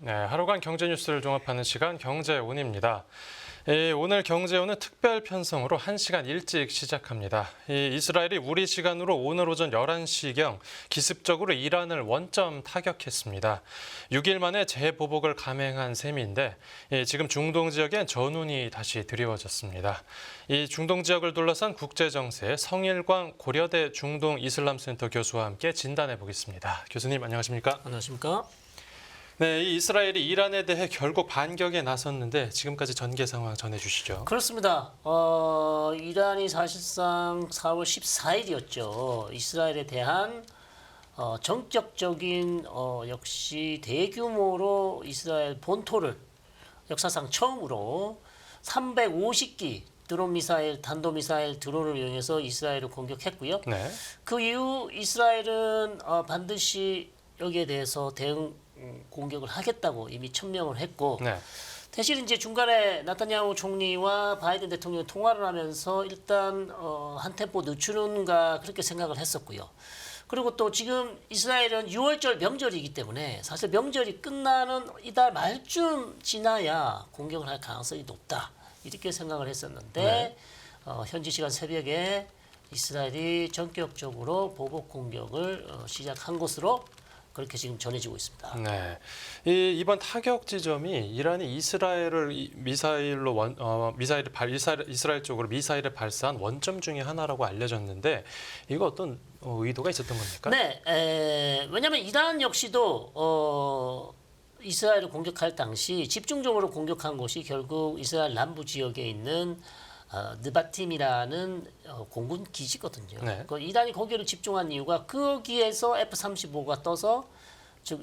네, 하루간 경제 뉴스를 종합하는 시간 경제온입니다. 오늘 경제온은 특별 편성으로 1시간 일찍 시작합니다. 이스라엘이 우리 시간으로 오늘 오전 11시경 기습적으로 이란을 원점 타격했습니다. 6일 만에 재보복을 감행한 셈인데 지금 중동 지역엔 전운이 다시 드리워졌습니다. 이 중동 지역을 둘러싼 국제정세 성일광 고려대 중동 이슬람센터 교수와 함께 진단해 보겠습니다. 교수님 안녕하십니까? 안녕하십니까? 네, 이 이스라엘이 이란에 대해 결국 반격에 나섰는데 지금까지 전개 상황 전해주시죠. 그렇습니다. 이란이 사실상 4월 14일이었죠. 이스라엘에 대한 전격적인 역시 대규모로 이스라엘 본토를 역사상 처음으로 350기 드론 미사일, 단도 미사일 드론을 이용해서 이스라엘을 공격했고요. 네. 그 이후 이스라엘은 반드시 여기에 대해서 대응 공격을 하겠다고 이미 천명을 했고 네. 대신 이제 중간에 나타냐후 총리와 바이든 대통령이 통화를 하면서 일단 한 템포 늦추는가 그렇게 생각을 했었고요. 그리고 또 지금 이스라엘은 6월절 명절이기 때문에 사실 명절이 끝나는 이달 말쯤 지나야 공격을 할 가능성이 높다 이렇게 생각을 했었는데 네. 현지 시간 새벽에 이스라엘이 전격적으로 보복 공격을 시작한 것으로 그렇게 지금 전해지고 있습니다. 네. 이번 타격 지점이 이란이 이스라엘을 미사일로 이스라엘 쪽으로 미사일을 발사한 원점 중에 하나라고 알려졌는데 이거 어떤 의도가 있었던 겁니까? 네, 왜냐하면 이란 역시도 이스라엘을 공격할 당시 집중적으로 공격한 곳이 결국 이스라엘 남부 지역에 있는 느바팀이라는 공군 기지거든요. 네. 그 이란이 거기를 집중한 이유가 거기에서 F-35가 떠서 즉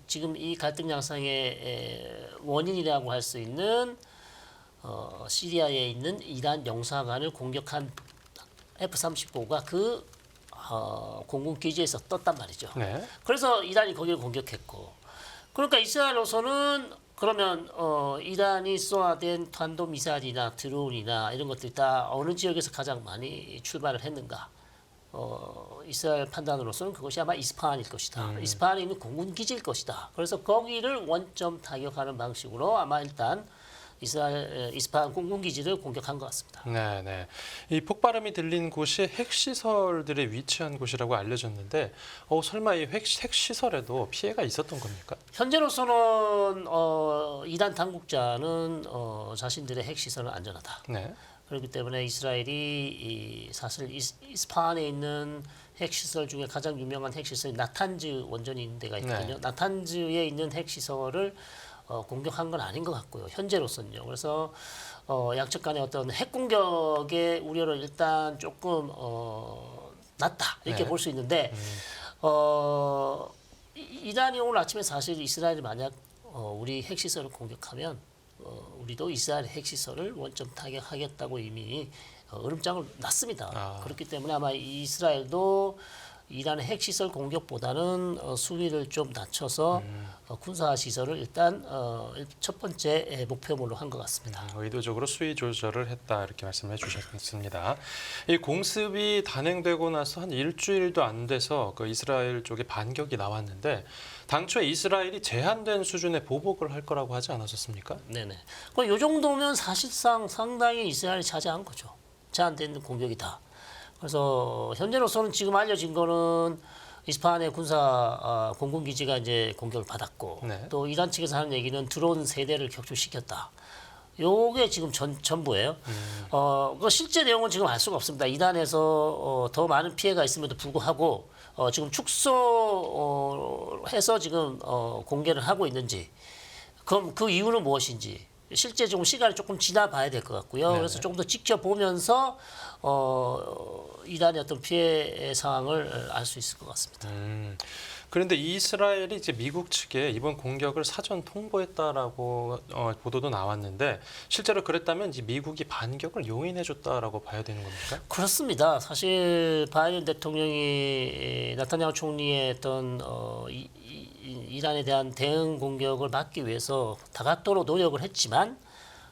지금 이 갈등 양상의 원인이라고 할 수 있는 시리아에 있는 이란 영사관을 공격한 F-35가 그 공군 기지에서 떴단 말이죠. 네. 그래서 이란이 거기를 공격했고, 그러니까 이스라엘로서는 그러면 이란이 쏘아댄 탄도 미사일이나 드론이나 이런 것들이 다 어느 지역에서 가장 많이 출발을 했는가? 이스라엘 판단으로서는 그것이 아마 이스파한일 것이다. 이스파한에 있는 공군 기지일 것이다. 그래서 거기를 원점 타격하는 방식으로 아마 일단 이스파한 공군 기지를 공격한 것 같습니다. 네, 네. 이 폭발음이 들린 곳이 핵시설들이 위치한 곳이라고 알려졌는데 설마 이 핵시설에도 피해가 있었던 겁니까? 현재로서는 이란 당국자는 자신들의 핵시설은 안전하다. 네. 그렇기 때문에 이스라엘이 사실 이스파한에 있는 핵시설 중에 가장 유명한 핵시설이 나탄즈 원전이 있는 데가 있거든요. 네. 나탄즈에 있는 핵시설을 공격한 건 아닌 것 같고요. 현재로서는요. 그래서 양측 간의 어떤 핵 공격의 우려를 일단 조금 낮다 이렇게 네. 볼 수 있는데 이란이 오늘 아침에 사실 이스라엘이 만약 우리 핵시설을 공격하면 우리도 이스라엘 핵시설을 원점 타격하겠다고 이미 으름장을 놨습니다. 그렇기 때문에 아마 이스라엘도 이란의 핵시설 공격보다는 수위를 좀 낮춰서 군사 시설을 일단 첫 번째 목표물로 한 것 같습니다. 의도적으로 수위 조절을 했다 이렇게 말씀해 주셨습니다. 이 공습이 단행되고 나서 한 일주일도 안 돼서 그 이스라엘 쪽에 반격이 나왔는데 당초에 이스라엘이 제한된 수준의 보복을 할 거라고 하지 않았었습니까? 네네. 이 정도면 사실상 상당히 이스라엘이 차지한 거죠. 제한된 공격이다. 그래서 현재로서는 지금 알려진 거는 이스파한의 군사 공군 기지가 이제 공격을 받았고 네. 또 이란 측에서 하는 얘기는 드론 3대를 격추시켰다. 요게 지금 전부예요. 그 실제 내용은 지금 알 수가 없습니다. 이란에서 더 많은 피해가 있음에도 불구하고 지금 축소해서 지금 공개를 하고 있는지, 그럼 그 이유는 무엇인지 실제 좀 시간이 조금 지나봐야 될 것 같고요. 네네. 그래서 조금 더 지켜보면서 이란의 어떤 피해 상황을 알 수 있을 것 같습니다. 그런데 이스라엘이 이제 미국 측에 이번 공격을 사전 통보했다라고 보도도 나왔는데 실제로 그랬다면 이제 미국이 반격을 용인해줬다라고 봐야 되는 겁니까? 그렇습니다. 사실 바이든 대통령이 나타냐후 총리의 어떤 이란에 대한 대응 공격을 막기 위해서 다각도로 노력을 했지만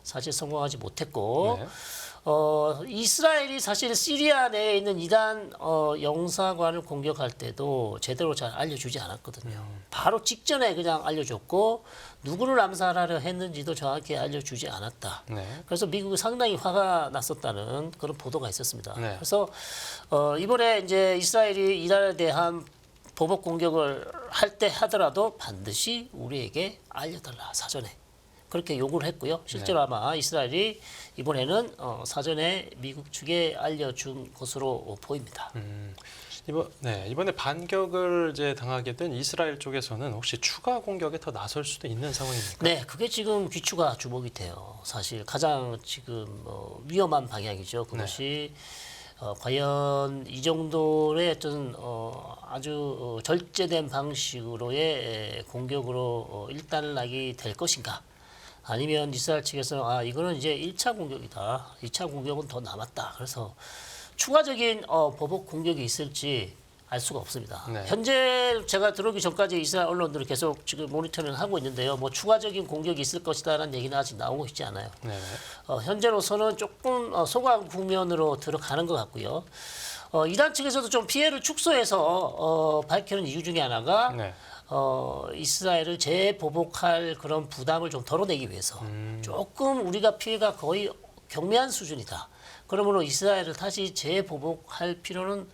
사실 성공하지 못했고 네. 이스라엘이 사실 시리아 내에 있는 이란 영사관을 공격할 때도 제대로 잘 알려주지 않았거든요. 바로 직전에 그냥 알려줬고 누구를 암살하려 했는지도 정확히 알려주지 않았다. 네. 그래서 미국이 상당히 화가 났었다는 그런 보도가 있었습니다. 네. 그래서 이번에 이제 이스라엘이 이란에 대한 보복 공격을 할 때 하더라도 반드시 우리에게 알려달라 사전에. 그렇게 요구를 했고요. 실제로 아마 이스라엘이 이번에는 사전에 미국 측에 알려준 것으로 보입니다. 이번에 반격을 이제 당하게 된 이스라엘 쪽에서는 혹시 추가 공격에 더 나설 수도 있는 상황입니까? 네, 그게 지금 귀추가 주목이 돼요. 사실 가장 지금 위험한 방향이죠. 그것이 과연 이 정도의 어떤 아주 절제된 방식으로의 공격으로 일단락이 될 것인가? 아니면 이스라엘 측에서 이거는 이제 1차 공격이다. 2차 공격은 더 남았다. 그래서 추가적인 보복 공격이 있을지 알 수가 없습니다. 네. 현재 제가 들어오기 전까지 이스라엘 언론들이 계속 지금 모니터링을 하고 있는데요. 뭐 추가적인 공격이 있을 것이다라는 얘기는 아직 나오고 있지 않아요. 네. 현재로서는 조금 소강 국면으로 들어가는 것 같고요. 이란 측에서도 좀 피해를 축소해서 밝히는 이유 중에 하나가 네. 이스라엘을 재보복할 그런 부담을 좀 덜어내기 위해서 조금 우리가 피해가 거의 경미한 수준이다. 그러므로 이스라엘을 다시 재보복할 필요는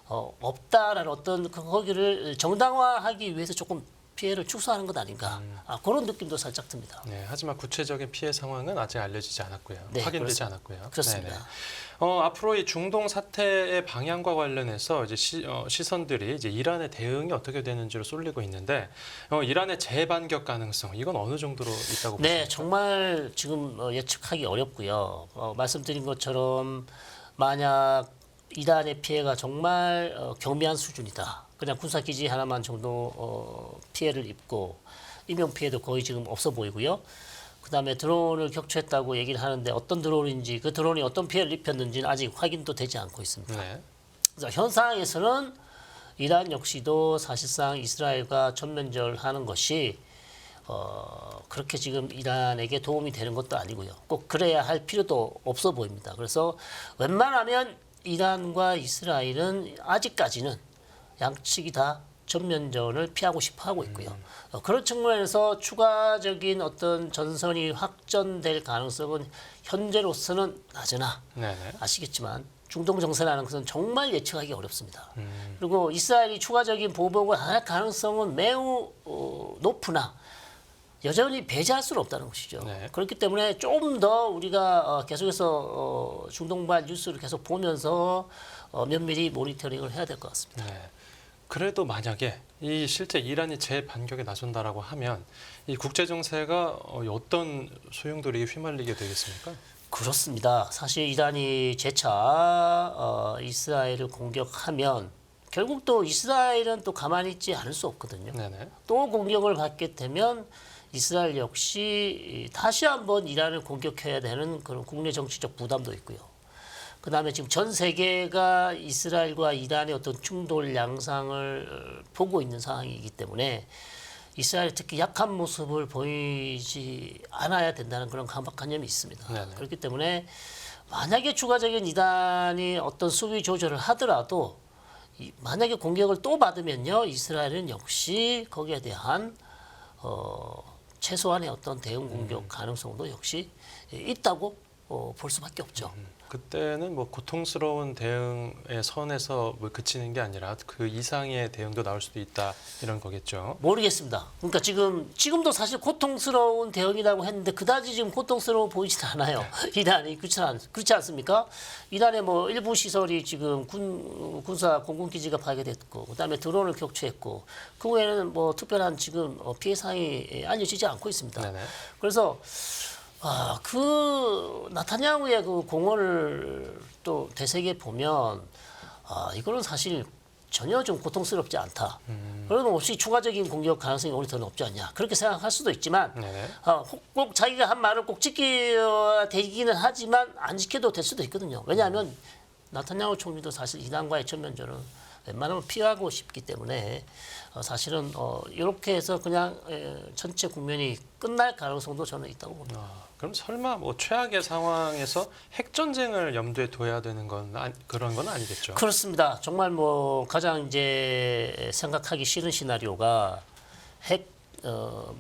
없다라는 어떤 거기를 정당화하기 위해서 조금 피해를 축소하는 것 아닌가. 그런 느낌도 살짝 듭니다. 네, 하지만 구체적인 피해 상황은 아직 알려지지 않았고요. 네, 확인되지 그렇습니다. 않았고요. 그렇습니다. 네네. 앞으로 이 중동 사태의 방향과 관련해서 이제 시선들이 이제 이란의 대응이 어떻게 되는지로 쏠리고 있는데 이란의 재반격 가능성 이건 어느 정도로 있다고 보십니까? 네, 정말 지금 예측하기 어렵고요. 말씀드린 것처럼 만약 이란의 피해가 정말 경미한 수준이다. 그냥 군사기지 하나만 정도 피해를 입고 인명 피해도 거의 지금 없어 보이고요. 그다음에 드론을 격추했다고 얘기를 하는데 어떤 드론인지 그 드론이 어떤 피해를 입혔는지는 아직 확인도 되지 않고 있습니다. 네. 그래서 현 상황에서는 이란 역시도 사실상 이스라엘과 전면전하는 것이 그렇게 지금 이란에게 도움이 되는 것도 아니고요. 꼭 그래야 할 필요도 없어 보입니다. 그래서 웬만하면 이란과 이스라엘은 아직까지는 양측이 다 전면전을 피하고 싶어 하고 있고요. 그런 측면에서 추가적인 어떤 전선이 확전될 가능성은 현재로서는 낮으나 네네. 아시겠지만 중동 정세라는 것은 정말 예측하기 어렵습니다. 그리고 이스라엘이 추가적인 보복을 할 가능성은 매우 높으나 여전히 배제할 수는 없다는 것이죠. 네. 그렇기 때문에 좀 더 우리가 계속해서 중동발 뉴스를 계속 보면서 면밀히 모니터링을 해야 될 것 같습니다. 네. 그래도 만약에 이 실제 이란이 재반격에 나선다라고 하면 이 국제 정세가 어떤 소용돌이에 휘말리게 되겠습니까? 그렇습니다. 사실 이란이 재차 이스라엘을 공격하면 결국 또 이스라엘은 또 가만히 있지 않을 수 없거든요. 네네. 또 공격을 받게 되면 이스라엘 역시 다시 한번 이란을 공격해야 되는 그런 국내 정치적 부담도 있고요. 그다음에 지금 전 세계가 이스라엘과 이란의 어떤 충돌 양상을 보고 있는 상황이기 때문에 이스라엘 특히 약한 모습을 보이지 않아야 된다는 그런 강박관념이 있습니다. 네네. 그렇기 때문에 만약에 추가적인 이란이 어떤 수비 조절을 하더라도 만약에 공격을 또 받으면요, 이스라엘은 역시 거기에 대한 최소한의 어떤 대응 공격 가능성도 역시 있다고 볼 수밖에 없죠. 그때는 뭐 고통스러운 대응의 선에서 뭐 그치는 게 아니라 그 이상의 대응도 나올 수도 있다 이런 거겠죠. 모르겠습니다. 그러니까 지금도 사실 고통스러운 대응이라고 했는데 그다지 지금 고통스러워 보이진 않아요. 이란이 그렇지 않습니까? 이란의 뭐 일부 시설이 지금 군사 공군 기지가 파괴됐고, 그다음에 드론을 격추했고, 그 외에는 뭐 특별한 지금 피해 사항이 알려지지 않고 있습니다. 네네. 그래서 그 나타냐후의 그 공언을 또 되새겨 보면 이거는 사실 전혀 좀 고통스럽지 않다. 그러면 혹시 추가적인 공격 가능성이 오히려 더 높지 않냐. 그렇게 생각할 수도 있지만 네네. 꼭 자기가 한 말을 꼭 지켜야 되기는 하지만 안 지켜도 될 수도 있거든요. 왜냐하면 나타냐후 총리도 사실 이란과의 전면전은 웬만하면 피하고 싶기 때문에 사실은 이렇게 해서 그냥 전체 국면이 끝날 가능성도 저는 있다고 봅니다. 그럼 설마 뭐 최악의 상황에서 핵 전쟁을 염두에 둬야 되는 건 그런 건 아니겠죠? 그렇습니다. 정말 뭐 가장 이제 생각하기 싫은 시나리오가 핵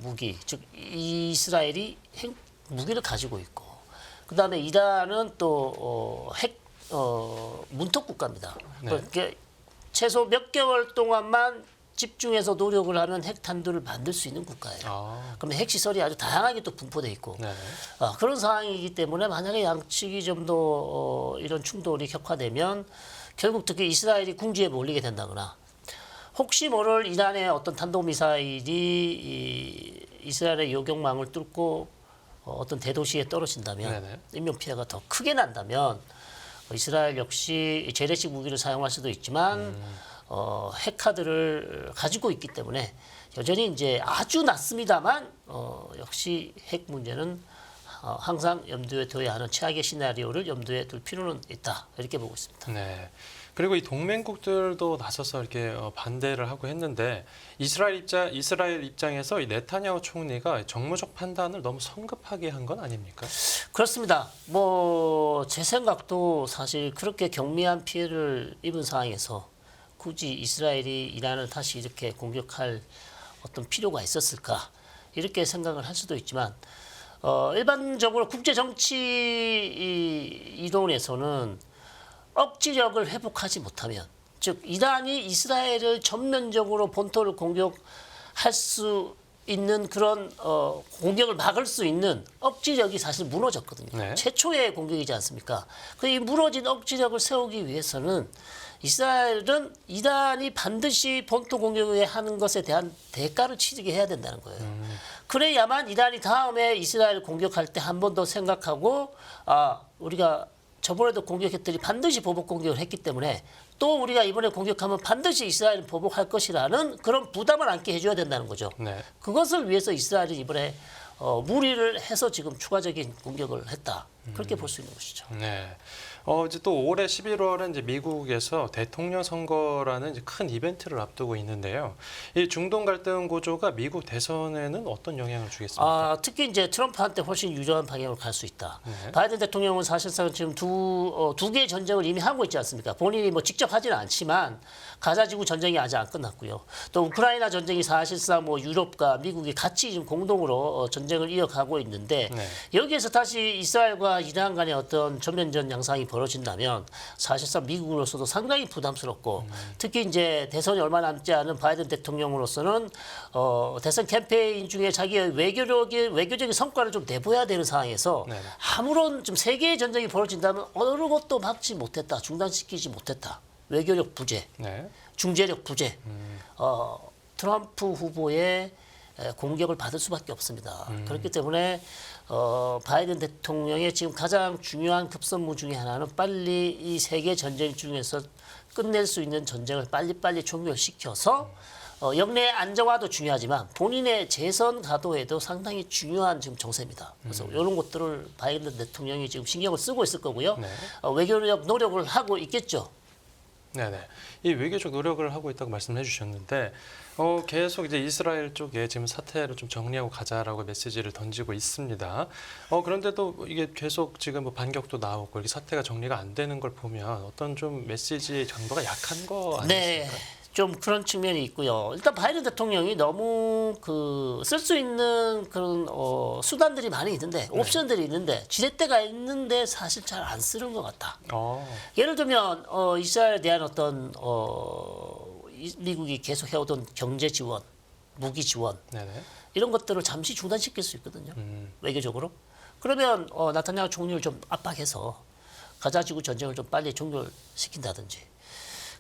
무기, 즉 이스라엘이 핵 무기를 가지고 있고, 그 다음에 이란은 또 핵 문턱 국가입니다. 네. 그러니까 최소 몇 개월 동안만 집중해서 노력을 하면 핵탄두를 만들 수 있는 국가예요. 그러면 핵시설이 아주 다양하게 또 분포돼 있고 네네. 그런 상황이기 때문에 만약에 양측이 좀 더 이런 충돌이 격화되면 결국 특히 이스라엘이 궁지에 몰리게 된다거나 혹시 모를 이란의 어떤 탄도미사일이 이스라엘의 요격망을 뚫고 어떤 대도시에 떨어진다면 네네. 인명 피해가 더 크게 난다면 이스라엘 역시 재래식 무기를 사용할 수도 있지만 핵카드를 가지고 있기 때문에 여전히 이제 아주 낮습니다만 역시 핵 문제는 항상 염두에 둬야 하는 최악의 시나리오를 염두에 둘 필요는 있다 이렇게 보고 있습니다. 네. 그리고 이 동맹국들도 나서서 이렇게 반대를 하고 했는데 이스라엘 입장에서 이 네타냐후 총리가 정무적 판단을 너무 성급하게 한 건 아닙니까? 그렇습니다. 뭐 제 생각도 사실 그렇게 경미한 피해를 입은 상황에서 굳이 이스라엘이 이란을 다시 이렇게 공격할 어떤 필요가 있었을까 이렇게 생각을 할 수도 있지만 일반적으로 국제 정치 이론에서는 억지력을 회복하지 못하면 즉 이란이 이스라엘을 전면적으로 본토를 공격할 수 있는 그런 공격을 막을 수 있는 억지력이 사실 무너졌거든요. 네. 최초의 공격이지 않습니까? 그 이 무너진 억지력을 세우기 위해서는 이스라엘은 이란이 반드시 본토 공격을 하는 것에 대한 대가를 치르게 해야 된다는 거예요. 그래야만 이란이 다음에 이스라엘 공격할 때 한 번 더 생각하고 우리가 저번에도 공격했더니 반드시 보복 공격을 했기 때문에 또 우리가 이번에 공격하면 반드시 이스라엘을 보복할 것이라는 그런 부담을 안게 해줘야 된다는 거죠. 네. 그것을 위해서 이스라엘이 이번에 무리를 해서 지금 추가적인 공격을 했다. 그렇게 볼 수 있는 것이죠. 네. 이제 또 올해 11월에 이제 미국에서 대통령 선거라는 이제 큰 이벤트를 앞두고 있는데요. 이 중동 갈등 고조가 미국 대선에는 어떤 영향을 주겠습니까? 특히 이제 트럼프한테 훨씬 유리한 방향으로 갈 수 있다. 네. 바이든 대통령은 사실상 지금 두 개의 전쟁을 이미 하고 있지 않습니까? 본인이 뭐 직접 하지는 않지만 가자지구 전쟁이 아직 안 끝났고요. 또 우크라이나 전쟁이 사실상 뭐 유럽과 미국이 같이 지금 공동으로 전쟁을 이어가고 있는데 네. 여기에서 다시 이스라엘과 이란 간의 어떤 전면전 양상이 벌어진다면 사실상 미국으로서도 상당히 부담스럽고 특히 이제 대선이 얼마 남지 않은 바이든 대통령으로서는 대선 캠페인 중에 자기의 외교적인 성과를 좀 내보여야 되는 상황에서 네네. 아무런 좀 세계의 전쟁이 벌어진다면 어느 것도 막지 못했다, 중단시키지 못했다. 외교력 부재, 네. 중재력 부재, 트럼프 후보의 공격을 받을 수밖에 없습니다. 그렇기 때문에 바이든 대통령의 지금 가장 중요한 급선무 중에 하나는 빨리 이 세계 전쟁 중에서 끝낼 수 있는 전쟁을 빨리빨리 종결시켜서 영내 안정화도 중요하지만 본인의 재선 가도에도 상당히 중요한 지금 정세입니다. 그래서 이런 것들을 바이든 대통령이 지금 신경을 쓰고 있을 거고요. 네. 외교력 노력을 하고 있겠죠. 네네. 이 외교적 노력을 하고 있다고 말씀해 주셨는데 계속 이제 이스라엘 쪽에 지금 사태를 좀 정리하고 가자라고 메시지를 던지고 있습니다. 그런데도 이게 계속 지금 뭐 반격도 나오고 이렇게 사태가 정리가 안 되는 걸 보면 어떤 좀 메시지 강도가 약한 거 아니겠습니까? 네. 좀 그런 측면이 있고요. 일단 바이든 대통령이 너무 쓸 수 있는 그런 수단들이 많이 있는데 옵션들이 있는데 지렛대가 있는데 사실 잘 안 쓰는 것 같다. 예를 들면 이스라엘에 대한 어떤 미국이 계속 해오던 경제 지원, 무기 지원 네네. 이런 것들을 잠시 중단시킬 수 있거든요. 외교적으로. 그러면 나타냐후 총리를 좀 압박해서 가자지구 전쟁을 좀 빨리 종결시킨다든지.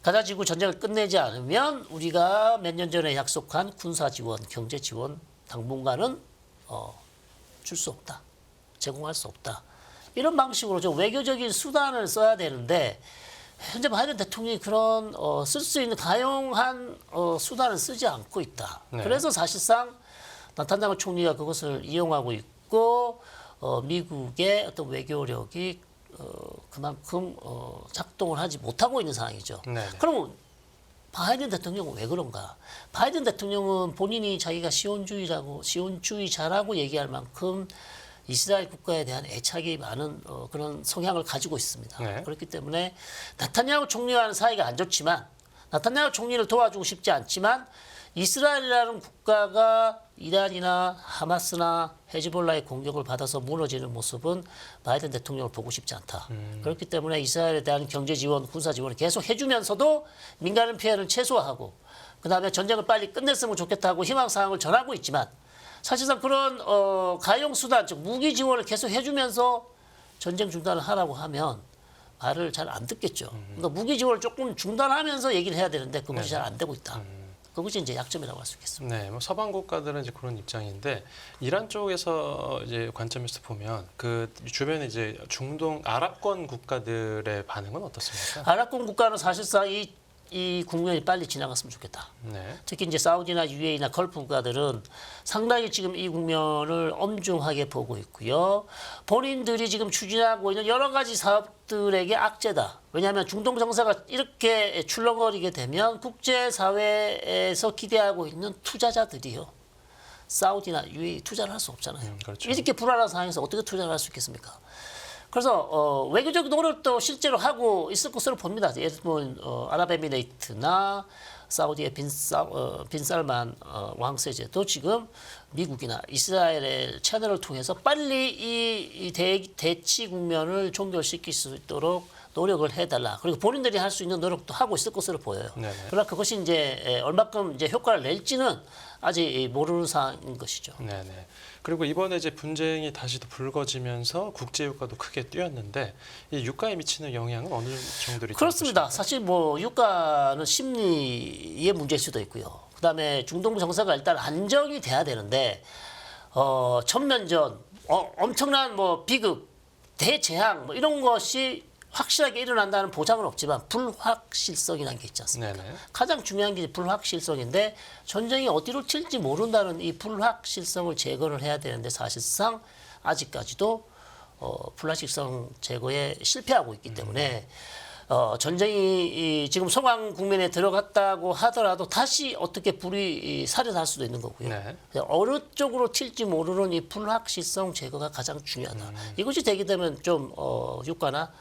가자지구 전쟁을 끝내지 않으면 우리가 몇 년 전에 약속한 군사 지원, 경제 지원 당분간은 줄 수 없다. 제공할 수 없다. 이런 방식으로 좀 외교적인 수단을 써야 되는데 현재 바이든 대통령이 그런 쓸 수 있는 가용한 수단을 쓰지 않고 있다. 네. 그래서 사실상 나타나고 총리가 그것을 이용하고 있고 미국의 어떤 외교력이 그만큼 작동을 하지 못하고 있는 상황이죠. 네네. 그럼 바이든 대통령은 왜 그런가? 바이든 대통령은 본인이 자기가 시온주의자라고 얘기할 만큼 이스라엘 국가에 대한 애착이 많은 그런 성향을 가지고 있습니다. 네. 그렇기 때문에 나타냐후 총리와는 사이가 안 좋지만 나타냐후 총리를 도와주고 싶지 않지만 이스라엘이라는 국가가 이란이나 하마스나 헤즈볼라의 공격을 받아서 무너지는 모습은 바이든 대통령을 보고 싶지 않다. 그렇기 때문에 이스라엘에 대한 경제 지원, 군사 지원을 계속 해주면서도 민간인 피해를 최소화하고 그다음에 전쟁을 빨리 끝냈으면 좋겠다고 희망 사항을 전하고 있지만 사실상 그런 가용 수단, 즉 무기 지원을 계속 해주면서 전쟁 중단을 하라고 하면 말을 잘 안 듣겠죠. 그러니까 무기 지원을 조금 중단하면서 얘기를 해야 되는데 그것이 잘 안 되고 있다. 그것이 이제 약점이라고 할 수 있겠습니다. 네, 뭐 서방 국가들은 이제 그런 입장인데 이란 쪽에서 이제 관점에서 보면 그 주변에 이제 중동 아랍권 국가들의 반응은 어떻습니까? 아랍권 국가는 사실상 이 국면이 빨리 지나갔으면 좋겠다. 네, 특히 이제 사우디나 UAE나 걸프 국가들은 상당히 지금 이 국면을 엄중하게 보고 있고요. 본인들이 지금 추진하고 있는 여러 가지 사업들에게 악재다. 왜냐하면 중동 정세가 이렇게 출렁거리게 되면 국제사회에서 기대하고 있는 투자자들이요. 사우디나 UAE 투자를 할 수 없잖아요. 그렇죠. 이렇게 불안한 상황에서 어떻게 투자를 할 수 있겠습니까? 그래서 외교적 노력도 실제로 하고 있을 것으로 봅니다. 예를 들면 아랍에미레이트나 사우디의 빈살만 왕세제도 지금 미국이나 이스라엘의 채널을 통해서 빨리 이 대치 국면을 종결시킬 수 있도록 노력을 해달라. 그리고 본인들이 할 수 있는 노력도 하고 있을 것으로 보여요. 네네. 그러나 그것이 이제 얼마큼 이제 효과를 낼지는 아직 모르는 사항인 것이죠. 네, 네. 그리고 이번에 이제 분쟁이 다시 또 불거지면서 국제 유가도 크게 뛰었는데 이 유가에 미치는 영향은 어느 정도로 그렇습니다. 사실 뭐 유가는 심리의 문제일 수도 있고요. 그다음에 중동 정세가 일단 안정이 돼야 되는데 전면전, 엄청난 뭐 비극, 대재앙 뭐 이런 것이 확실하게 일어난다는 보장은 없지만 불확실성이라는 게 있지 않습니까? 네네. 가장 중요한 게 불확실성인데 전쟁이 어디로 튈지 모른다는 이 불확실성을 제거를 해야 되는데 사실상 아직까지도 불확실성 제거에 실패하고 있기 때문에 전쟁이 지금 소강 국면에 들어갔다고 하더라도 다시 어떻게 불이 살아날 수도 있는 거고요. 네. 어느 쪽으로 튈지 모르는 이 불확실성 제거가 가장 중요하다. 이것이 되게 되면 좀 유가나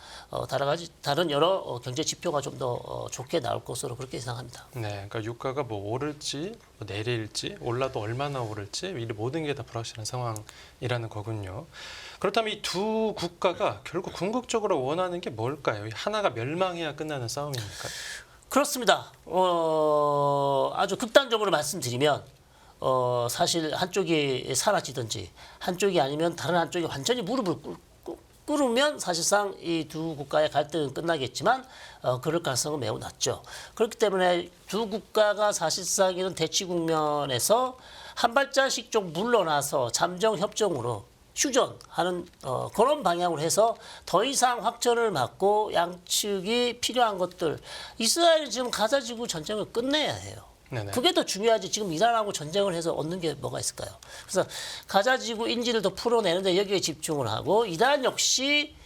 다른 여러 경제 지표가 좀 더 좋게 나올 것으로 그렇게 예상합니다. 네, 그러니까 유가가 뭐 오를지 뭐 내릴지 올라도 얼마나 오를지 이 모든 게 다 불확실한 상황이라는 거군요. 그렇다면 이 두 국가가 결국 궁극적으로 원하는 게 뭘까요? 하나가 멸망해야 끝나는 싸움입니까? 그렇습니다. 아주 극단적으로 말씀드리면 사실 한쪽이 사라지든지 한쪽이 아니면 다른 한쪽이 완전히 무릎을 꿇으면 사실상 이 두 국가의 갈등은 끝나겠지만 그럴 가능성은 매우 낮죠. 그렇기 때문에 두 국가가 사실상 이런 대치 국면에서 한 발자씩 좀 물러나서 잠정 협정으로 휴전하는 그런 방향으로 해서 더 이상 확전을 막고 양측이 필요한 것들 이스라엘이 지금 가자 지구 전쟁을 끝내야 해요. 네네. 그게 더 중요하지. 지금 이란하고 전쟁을 해서 얻는 게 뭐가 있을까요? 그래서 가자 지구 인지를 더 풀어내는데 여기에 집중을 하고 이란 역시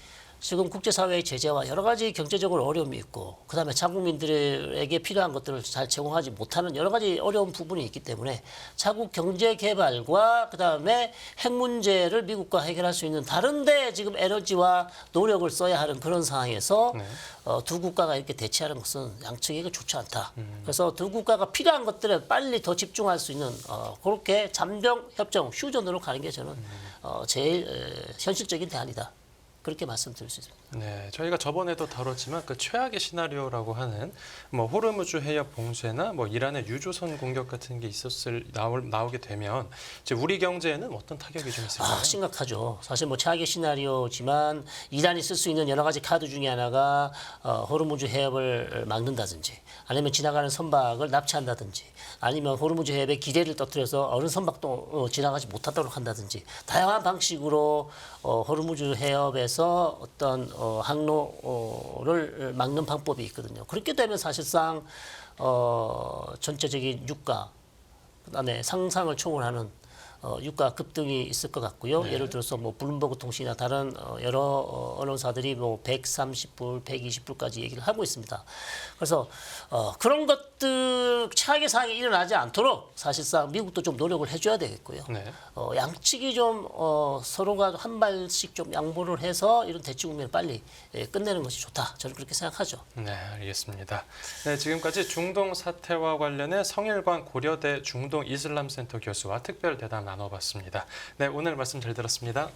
지금 국제사회의 제재와 여러 가지 경제적으로 어려움이 있고 그다음에 자국민들에게 필요한 것들을 잘 제공하지 못하는 여러 가지 어려운 부분이 있기 때문에 자국 경제 개발과 그다음에 핵 문제를 미국과 해결할 수 있는 다른 데 지금 에너지와 노력을 써야 하는 그런 상황에서 네. 두 국가가 이렇게 대치하는 것은 양측에게 좋지 않다. 그래서 두 국가가 필요한 것들에 빨리 더 집중할 수 있는 그렇게 잠정 협정 휴전으로 가는 게 저는 제일 현실적인 대안이다. 그렇게 말씀드릴 수 있습니다. 네, 저희가 저번에도 다뤘지만 그 최악의 시나리오라고 하는 뭐 호르무즈 해협 봉쇄나 뭐 이란의 유조선 공격 같은 게 나오게 되면 이제 우리 경제에는 어떤 타격이 좀 있을까요? 심각하죠. 사실 뭐 최악의 시나리오지만 이란이 쓸 수 있는 여러 가지 카드 중에 하나가 호르무즈 해협을 막는다든지 아니면 지나가는 선박을 납치한다든지 아니면 호르무즈 해협에 기대를 떨어뜨려서 어느 선박도 지나가지 못하도록 한다든지 다양한 방식으로 호르무즈 해협에서 어떤 항로를 막는 방법이 있거든요. 그렇게 되면 사실상 전체적인 유가 그다음에 상상을 초월하는 유가 급등이 있을 것 같고요. 네. 예를 들어서 뭐 블룸버그 통신이나 다른 여러 언론사들이 뭐 130불, 120불까지 얘기를 하고 있습니다. 그래서 그런 것 것들 최악의 상황이 일어나지 않도록 사실상 미국도 좀 노력을 해줘야 되겠고요. 네. 양측이 좀 서로가 한 발씩 좀 양보를 해서 이런 대치 국면을 빨리 끝내는 것이 좋다. 저는 그렇게 생각하죠. 네, 알겠습니다. 네, 지금까지 중동 사태와 관련해 성일관 고려대 중동 이슬람센터 교수와 특별 대담 나눠봤습니다. 네, 오늘 말씀 잘 들었습니다.